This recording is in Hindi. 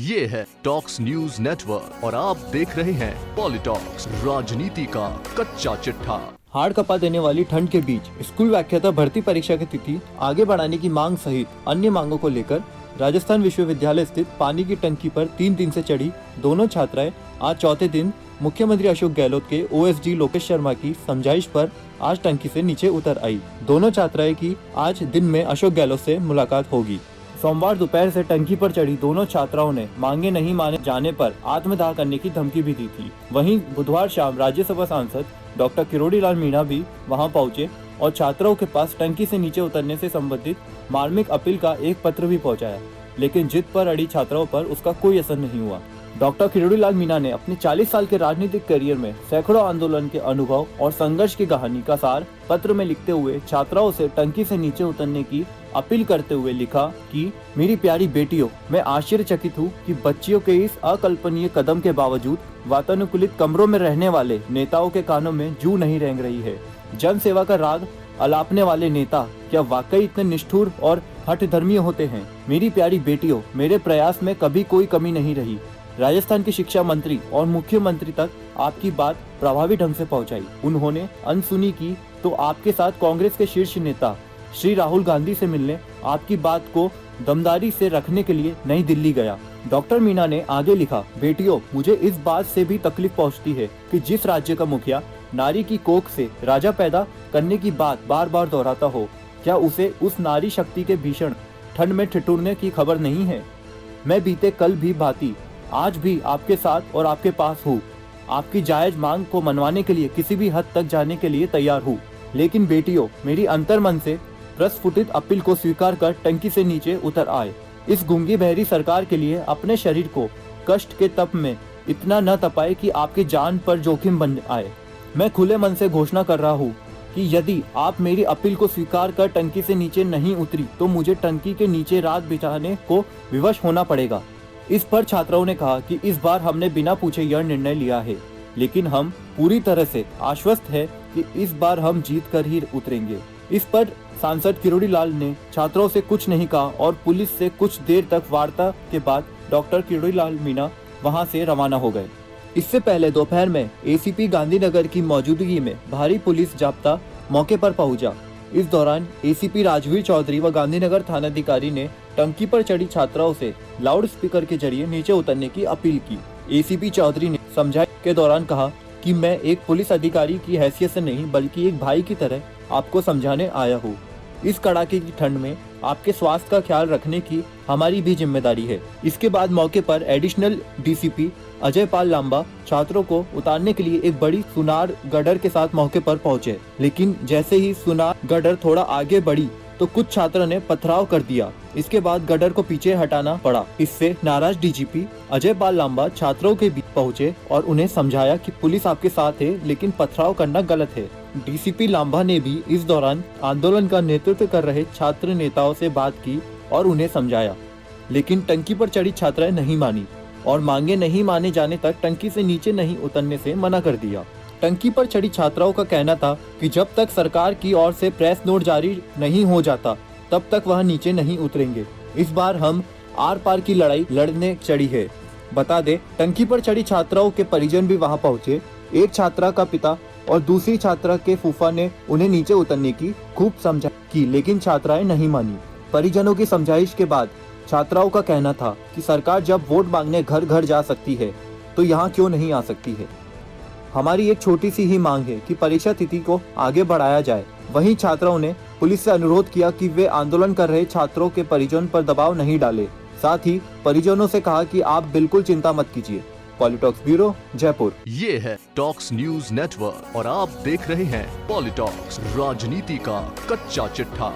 ये है टॉक्स न्यूज नेटवर्क और आप देख रहे हैं पॉलिटॉक्स, राजनीति का कच्चा चिट्ठा। हाड़ कपा देने वाली ठंड के बीच स्कूल व्याख्याता भर्ती परीक्षा की तिथि आगे बढ़ाने की मांग सहित अन्य मांगों को लेकर राजस्थान विश्वविद्यालय स्थित पानी की टंकी पर 3 दिन से चढ़ी दोनों छात्राएं आज चौथे दिन मुख्यमंत्री अशोक गहलोत के ओएसडी लोकेश शर्मा की समझाइश पर आज टंकी से नीचे उतर आई। दोनों छात्राएं की आज दिन में अशोक गहलोत से मुलाकात होगी। सोमवार दोपहर से टंकी पर चढ़ी दोनों छात्राओं ने मांगे नहीं माने जाने पर आत्मदाह करने की धमकी भी दी थी। वहीं बुधवार शाम राज्यसभा सांसद डॉक्टर किरोड़ी लाल मीणा भी वहां पहुंचे और छात्राओं के पास टंकी से नीचे उतरने से संबंधित मार्मिक अपील का एक पत्र भी पहुंचाया, लेकिन जिद पर अड़ी छात्राओं पर उसका कोई असर नहीं हुआ। डॉक्टर किरोड़ी लाल मीणा ने अपने 40 साल के राजनीतिक करियर में सैकड़ों आंदोलन के अनुभव और संघर्ष की कहानी का सार पत्र में लिखते हुए छात्राओं से टंकी से नीचे उतरने की अपील करते हुए लिखा कि मेरी प्यारी बेटियों, मैं आश्चर्यचकित हूँ कि बच्चियों के इस अकल्पनीय कदम के बावजूद वातानुकूलित कमरों में रहने वाले नेताओं के कानों में जू नहीं रेंग रही है। जन सेवा का राग अलापने वाले नेता क्या वाकई इतने निष्ठुर और हठधर्मी होते हैं? मेरी प्यारी बेटियों, मेरे प्रयास में कभी कोई कमी नहीं रही। राजस्थान के शिक्षा मंत्री और मुख्यमंत्री तक आपकी बात प्रभावी ढंग से पहुंचाई। उन्होंने अनसुनी की तो आपके साथ कांग्रेस के शीर्ष नेता श्री राहुल गांधी से मिलने आपकी बात को दमदारी से रखने के लिए नई दिल्ली गया। डॉक्टर मीणा ने आगे लिखा, बेटियों, मुझे इस बात से भी तकलीफ पहुंचती है कि जिस राज्य का मुखिया नारी की कोख से राजा पैदा करने की बात बार बार दोहराता हो, क्या उसे उस नारी शक्ति के भीषण ठंड में ठिठुरने की खबर नहीं है? मैं बीते कल भी भांति आज भी आपके साथ और आपके पास हूँ। आपकी जायज मांग को मनवाने के लिए किसी भी हद तक जाने के लिए तैयार हूँ, लेकिन बेटियों, मेरी अंतर्मन से प्रस्फुटित अपील को स्वीकार कर टंकी से नीचे उतर आए। इस गूंगी बहरी सरकार के लिए अपने शरीर को कष्ट के तप में इतना न तपाए कि आपकी जान पर जोखिम बन आए। मैं खुले मन से घोषणा कर रहा हूँ कि यदि आप मेरी अपील को स्वीकार कर टंकी से नीचे नहीं उतरी तो मुझे टंकी के नीचे रात बिताने को विवश होना पड़ेगा। इस पर छात्राओं ने कहा कि इस बार हमने बिना पूछे यह निर्णय लिया है, लेकिन हम पूरी तरह से आश्वस्त है कि इस बार हम जीत कर ही उतरेंगे। इस पर सांसद किरोड़ी लाल ने छात्रों से कुछ नहीं कहा और पुलिस से कुछ देर तक वार्ता के बाद डॉक्टर किरोड़ी लाल मीणा वहां से रवाना हो गए। इससे पहले दोपहर में एसीपी गांधीनगर की मौजूदगी में भारी पुलिस जाब्ता मौके पर पहुंचा। इस दौरान एसीपी राजवीर चौधरी व गांधीनगर थानाधिकारी ने टंकी पर चढ़ी छात्राओं से लाउड स्पीकर के जरिए नीचे उतरने की अपील की। एसीपी चौधरी ने समझाइश के दौरान कहा कि मैं एक पुलिस अधिकारी की हैसियत से नहीं बल्कि एक भाई की तरह आपको समझाने आया हूँ। इस कड़ाके की ठंड में आपके स्वास्थ्य का ख्याल रखने की हमारी भी जिम्मेदारी है। इसके बाद मौके पर एडिशनल डीसीपी अजय पाल लांबा छात्रों को उतारने के लिए एक बड़ी सुनार गडर के साथ मौके पर पहुंचे, लेकिन जैसे ही सुनार गडर थोड़ा आगे बढ़ी तो कुछ छात्रों ने पथराव कर दिया। इसके बाद गडर को पीछे हटाना पड़ा। इससे नाराज डीजीपी अजय पाल लांबा छात्रों के बीच पहुंचे और उन्हें समझाया कि पुलिस आपके साथ है, लेकिन पथराव करना गलत है। डीसीपी लांबा ने भी इस दौरान आंदोलन का नेतृत्व कर रहे छात्र नेताओं से बात की और उन्हें समझाया, लेकिन टंकी पर चढ़ी छात्राएं नहीं मानी और मांगे नहीं माने जाने तक टंकी से नीचे नहीं उतरने से मना कर दिया। टंकी पर चढ़ी छात्राओं का कहना था कि जब तक सरकार की ओर से प्रेस नोट जारी नहीं हो जाता तब तक वह नीचे नहीं उतरेंगे। इस बार हम आर पार की लड़ाई लड़ने चढ़ी है। बता दे, टंकी पर चढ़ी छात्राओं के परिजन भी वहां पहुंचे। एक छात्रा का पिता और दूसरी छात्रा के फूफा ने उन्हें नीचे उतरने की खूब समझाइश की, लेकिन छात्राएं नहीं मानी। परिजनों की समझाइश के बाद छात्राओं का कहना था कि सरकार जब वोट मांगने घर घर जा सकती है तो यहाँ क्यों नहीं आ सकती है। हमारी एक छोटी सी ही मांग है कि परीक्षा तिथि को आगे बढ़ाया जाए। वहीं छात्राओं ने पुलिस से अनुरोध किया कि वे आंदोलन कर रहे छात्रों के परिजन पर दबाव नहीं डाले। साथ ही परिजनों से कहा कि आप बिल्कुल चिंता मत कीजिए। पॉलिटॉक्स ब्यूरो, जयपुर। ये है टॉक्स न्यूज नेटवर्क और आप देख रहे हैं पॉलिटॉक्स, राजनीति का कच्चा चिट्ठा।